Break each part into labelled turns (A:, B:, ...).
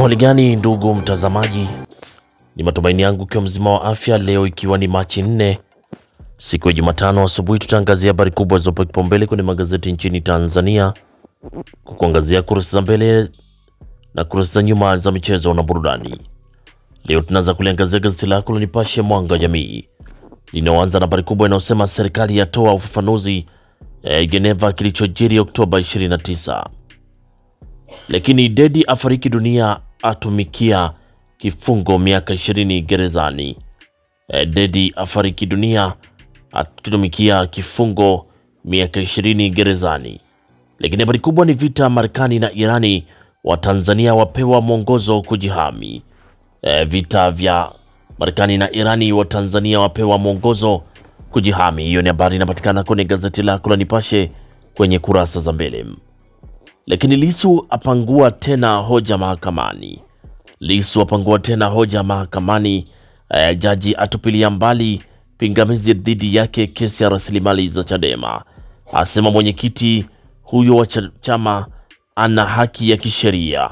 A: Hali gani ndugu mtazamaji, ni matumaini yangu ukiwa mzima wa afya. Leo ikiwa ni Machi 4 siku ya Jumatano asubuhi, tutaangazia habari kubwa zilizopewa kipaumbele kwenye magazeti nchini Tanzania, kukuangazia kurasa za mbele na kurasa za nyuma za michezo na burudani. Leo tunaanza kuliangazia gazeti lako la Nipashe Mwanga wa Jamii linaoanza na habari kubwa inayosema serikali yatoa ufafanuzi Geneva kilichojiri Oktoba 29. Lakini Dedi afariki dunia, atumikia kifungo miaka 20 gerezani. Dedi afariki dunia, atumikia kifungo miaka 20 gerezani. Lakini habari kubwa ni vita Marekani na Irani, wa Tanzania wapewa mwongozo kujihami. Vita vya Marekani na Irani, wa Tanzania wapewa mwongozo kujihami. Hiyo ni habari inapatikana kwenye gazeti lako la Nipashe kwenye kurasa za mbele. Lakini Lissu apangua tena hoja mahakamani. Lissu apangua tena hoja mahakamani. Jaji atupilia mbali pingamizi dhidi yake kesi ya rasilimali za Chadema. Asema mwenyekiti huyo wa chama ana haki ya kisheria.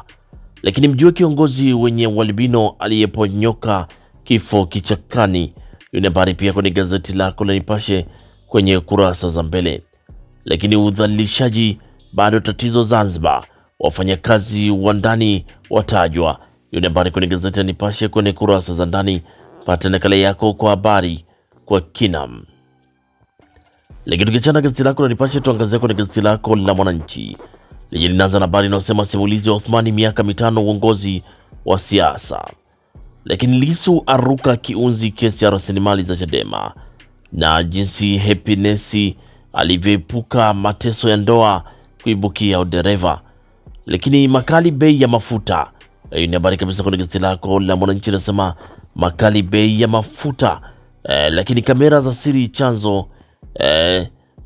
A: Lakini mjue kiongozi wenye ualbino aliyeponyoka kifo kichakani. Hiyo ni habari pia kwenye gazeti lako la Nipashe kwenye kurasa za mbele. Lakini udhalilishaji bado tatizo Zanzibar, wafanyakazi wa ndani watajwa. Hiyo ni habari kwenye gazeti la Nipashe kwenye kurasa za ndani. Pata nakala yako kwa habari kwa kina. Lakini tukiachana gazeti lako la Nipashe, tuangazia kwenye gazeti lako la Mwananchi lenye linaanza na habari inayosema simulizi wa Othmani miaka 5 uongozi wa siasa. Lakini Lissu aruka kiunzi kesi ya rasilimali za Chadema, na jinsi Happiness alivyoepuka mateso ya ndoa kuibukia udereva. Lakini makali bei ya mafuta. Hiyo ni habari kabisa kwenye gazeti lako la Mwananchi, nasema makali bei ya mafuta. Lakini kamera za siri chanzo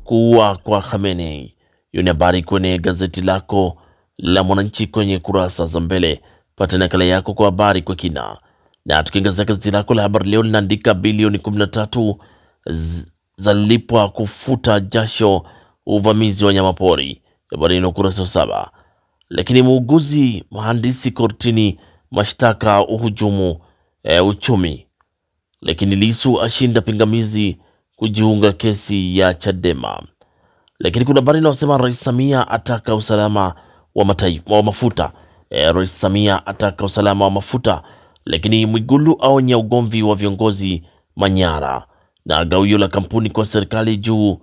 A: kuua kwa Khamenei. Hiyo ni habari kwenye gazeti lako la Mwananchi kwenye kurasa za mbele. Pata nakala yako kwa habari kwa kina. Na tukiangazia gazeti lako la Habari Leo linaandika bilioni 13 zalipwa kufuta jasho uvamizi wa nyamapori. Habari ina ukurasa 7. Lakini muuguzi mhandisi kortini mashtaka uhujumu uchumi. Lakini Lissu ashinda pingamizi kujiunga kesi ya Chadema. Lakini kuna habari inayosema Rais Samia ataka usalama wa mafuta. Rais Samia ataka usalama wa mafuta. Lakini Mwigulu aonya ugomvi wa viongozi Manyara, na gawio la kampuni kwa serikali juu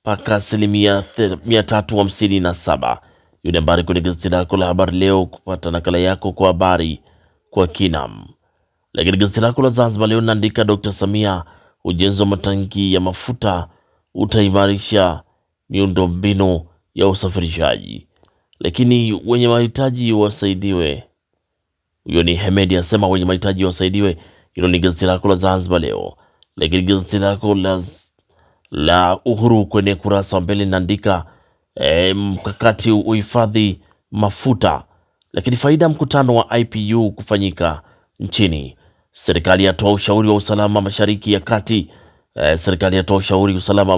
A: mpaka 357. Hiyo ni habari kwenye gazeti lako la Habari Leo, kupata nakala yako kwa habari kwa kinam. Lakini gazeti lako la Zanzibar Leo linaandika Dr. Samia, ujenzi wa matanki ya mafuta utaimarisha miundombinu ya usafirishaji. Lakini wenye mahitaji wasaidiwe. Huyo ni Hemedi asema wenye mahitaji wasaidiwe. Hilo ni gazeti lako la Zanzibar Leo. Lakini gazeti lako la Uhuru kwenye kurasa wa mbele linaandika mkakati uhifadhi mafuta. Lakini faida mkutano wa IPU kufanyika nchini. Serikali yatoa ushauri wa usalama mashariki ya kati. Serikali yatoa ushauri usalama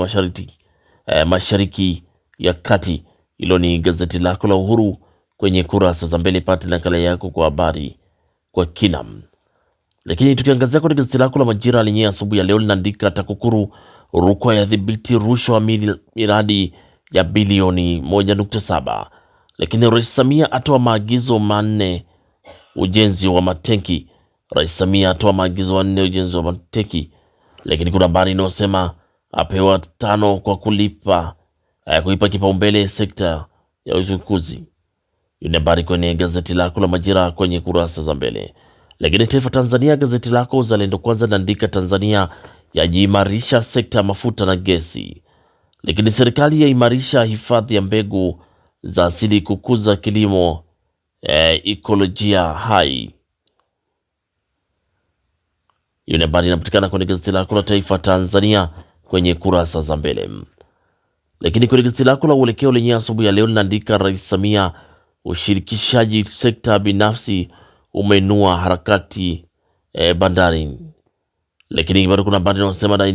A: mashariki ya kati. Hilo ni gazeti lako la Uhuru kwenye kurasa za mbele. Pata nakala yako kwa habari kwa kinam. Lakini tukiangazia kwenye gazeti lako la Majira lenye asubuhi ya leo linaandika TAKUKURU Rukwa ya dhibiti rushwa miradi ya bilioni 1.7. Lakini Rais Samia atoa maagizo manne ujenzi wa matenki. Rais Samia atoa maagizo manne ujenzi wa matenki. Lakini kuna habari inayosema apewa 5 kwa kuipa kipaumbele sekta ya uchukuzi. Hiyo ni habari kwenye gazeti lako la Majira kwenye kurasa za mbele. Lakini Taifa Tanzania, gazeti lako Uzalendo Kwanza linaandika Tanzania yajiimarisha sekta ya mafuta na gesi. Lakini serikali yaimarisha hifadhi ya mbegu za asili kukuza kilimo ekolojia hai. Hiyo ni habari inapatikana kwenye gazeti lako la Taifa Tanzania kwenye kurasa za mbele. Lakini kwenye gazeti lako la Uelekeo lenye asubuhi ya leo linaandika Rais Samia, ushirikishaji sekta binafsi umeinua harakati bandari. Lakini bado kuna habari inayosema na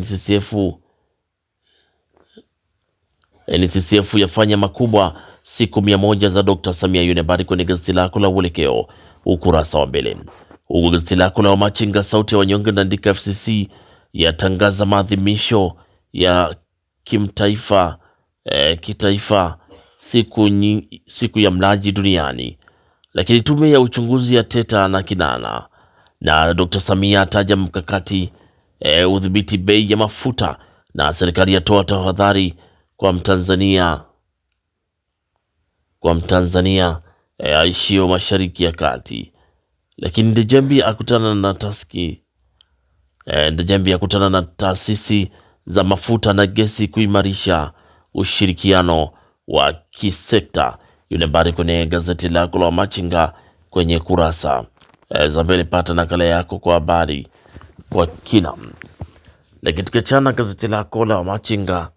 A: NCCF yafanya makubwa siku 100 za Dr. Samia. Hiyo ni habari kwenye gazeti lako la Uelekeo ukurasa wa mbele. Huko gazeti lako la Wamachinga sauti ya wanyonge naandika FCC yatangaza maadhimisho ya kimtaifa kitaifa siku ya mlaji duniani. Lakini tume ya uchunguzi ya teta na Kinana, na Dr. Samia ataja mkakati udhibiti bei ya mafuta, na serikali yatoa tahadhari kwa Mtanzania aishio Mashariki ya Kati. Lakini Ndejembi akutana na taasisi za mafuta na gesi kuimarisha ushirikiano wa kisekta. Hiyo ni habari kwenye gazeti lako la Machinga kwenye kurasa za mbele. Pata nakala yako kwa habari kwa kina. Lakini tukiachana gazeti lako la Machinga,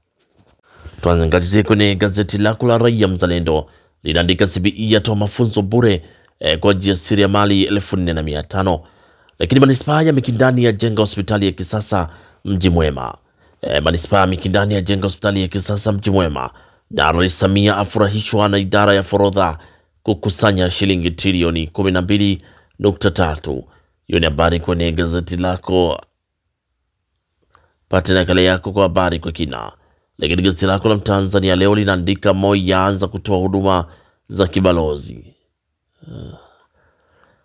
A: tuangazie kwenye gazeti lako la Raia Mzalendo. Linaandika CBE yatoa mafunzo bure kwa jasiriamali 4500. Lakini manispaa ya Mikindani yajenga hospitali ya kisasa Mji Mwema. Manispaa ya Mikindani yajenga hospitali ya kisasa Mji Mwema, na Rais Samia afurahishwa na idara ya forodha kukusanya shilingi trilioni 12.3. Hiyo ni habari kwenye gazeti lako, pata nakala yako kwa habari kwa kina. Lakini gazeti lako la Mtanzania leo linaandika Moi yaanza kutoa huduma za kibalozi.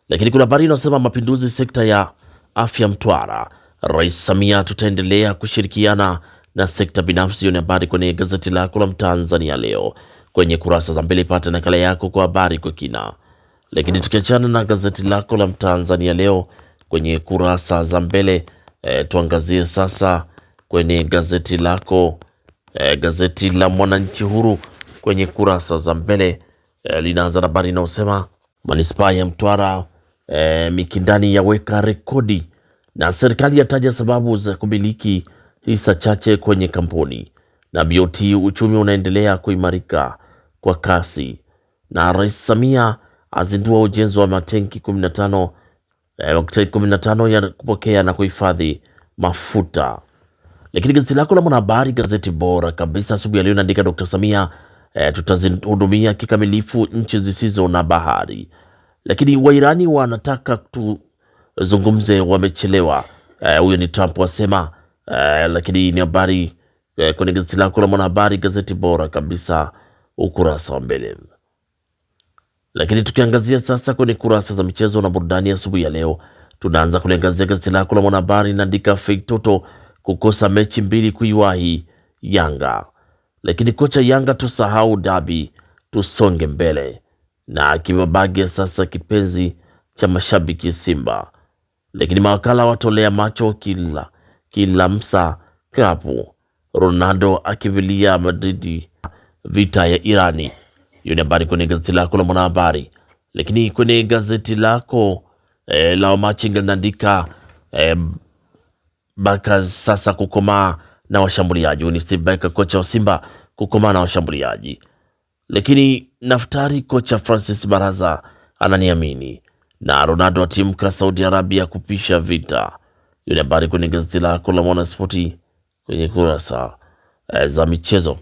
A: Lakini kuna habari inasema mapinduzi sekta ya afya Mtwara. Rais Samia tutaendelea kushirikiana na sekta binafsi. Hiyo ni habari kwenye gazeti lako la Mtanzania leo kwenye kurasa za mbele. Pata nakala yako kwa habari kwa kina. Lakini tukiachana na gazeti lako la Mtanzania leo kwenye kurasa za mbele, tuangazie sasa kwenye gazeti lako gazeti la Mwananchi Huru kwenye kurasa za mbele. Linaanza na habari inayosema manispaa ya Mtwara Mikindani yaweka rekodi, na serikali yataja sababu za kumiliki hisa chache kwenye kampuni, na BOT uchumi unaendelea kuimarika kwa kasi, na Rais Samia azindua ujenzi wa matenki 15 ya kupokea na kuhifadhi mafuta. Lakini gazeti lako la Mwanahabari, gazeti bora kabisa asubuhi ya leo, inaandika Dr. Samia tutazihudumia kikamilifu nchi zisizo na bahari. Lakini Wairani wanataka tuzungumze, wamechelewa. Huyo ni Trump wasema. Lakini ni habari kwenye gazeti lako la Mwanahabari, gazeti bora kabisa ukurasa wa mbele. Lakini tukiangazia sasa kwenye kurasa za michezo na burudani asubuhi ya leo, tunaanza kuliangazia gazeti lako la Mwanahabari. Inaandika Fake Toto kukosa mechi 2 kuiwahi Yanga. Lakini kocha Yanga tusahau dabi tusonge mbele, na Kibabage sasa kipenzi cha mashabiki Simba. Lakini mawakala watolea macho kila msa kapu. Ronaldo akivilia Madridi vita ya Irani. Hiyo ni habari kwenye gazeti lako la Mwanahabari. Lakini kwenye gazeti lako la Machinga linaandika Baka sasa kukomaa na washambuliaji. Ni Steve Baka, kocha wa Simba, kukomaa na washambuliaji. Lakini Naftari, kocha Francis Baraza ananiamini, na Ronaldo atimka Saudi Arabia kupisha vita. Hiyo ni habari kwenye gazeti lako la Mwanaspoti kwenye kurasa za michezo.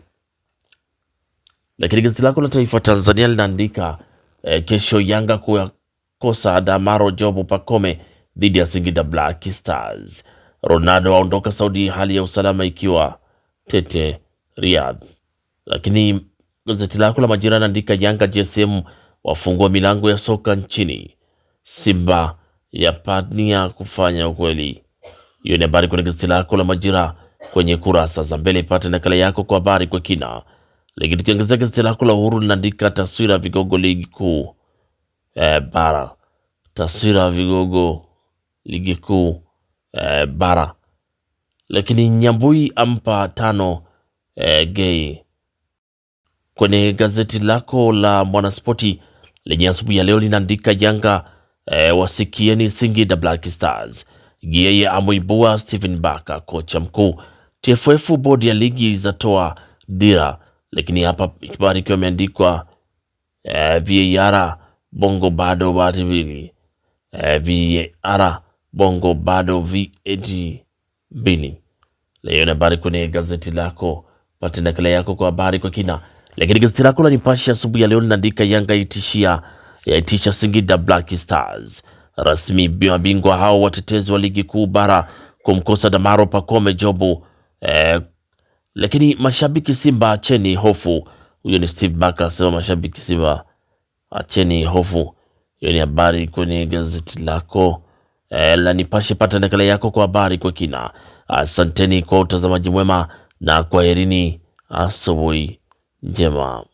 A: Lakini gazeti lako la Taifa Tanzania linaandika kesho Yanga kukosa Damaro Jobu Pakome dhidi ya Singida Black Stars. Ronaldo aondoka Saudi, hali ya usalama ikiwa tete Riyadh. Lakini gazeti lako la Majira linaandika Yanga GSM wafungua milango ya soka nchini. Simba yapania kufanya ukweli. Hiyo ni habari kwenye gazeti lako la Majira kwenye kurasa za mbele. Pata nakala yako kwa habari kwa kina. Lakini tukiangazia gazeti lako la Uhuru linaandika taswira vigogo ligi kuu bara. Taswira vigogo ligi kuu bara. Lakini Nyambui ampa 5 gay. Kwenye gazeti lako la Mwanaspoti lenye asubuhi ya leo linaandika Yanga wasikieni Singida Black Stars. Yeye amuibua Stephen Baka kocha mkuu. TFF bodi ya ligi zatoa dira. Lakini hapa habari ikiwa imeandikwa VAR bongo bado batibili. VAR bongo bado VAT mbili. Leo na habari kwenye gazeti lako, pata nakala yako kwa habari kwa kina. Lakini gazeti lako la Nipashe asubuhi ya leo linaandika Yanga yaitisha Singida Black Stars rasmi. Mabingwa hao watetezi wa ligi kuu bara kumkosa Damaro Pakome Jobu. Lakini mashabiki Simba acheni hofu. Huyo ni Steve Barker asema mashabiki Simba acheni hofu. Hiyo ni habari kwenye gazeti lako la Nipashe. Pata nakala yako kwa habari kwa kina. Asanteni kwa utazamaji mwema na kwaherini, asubuhi njema.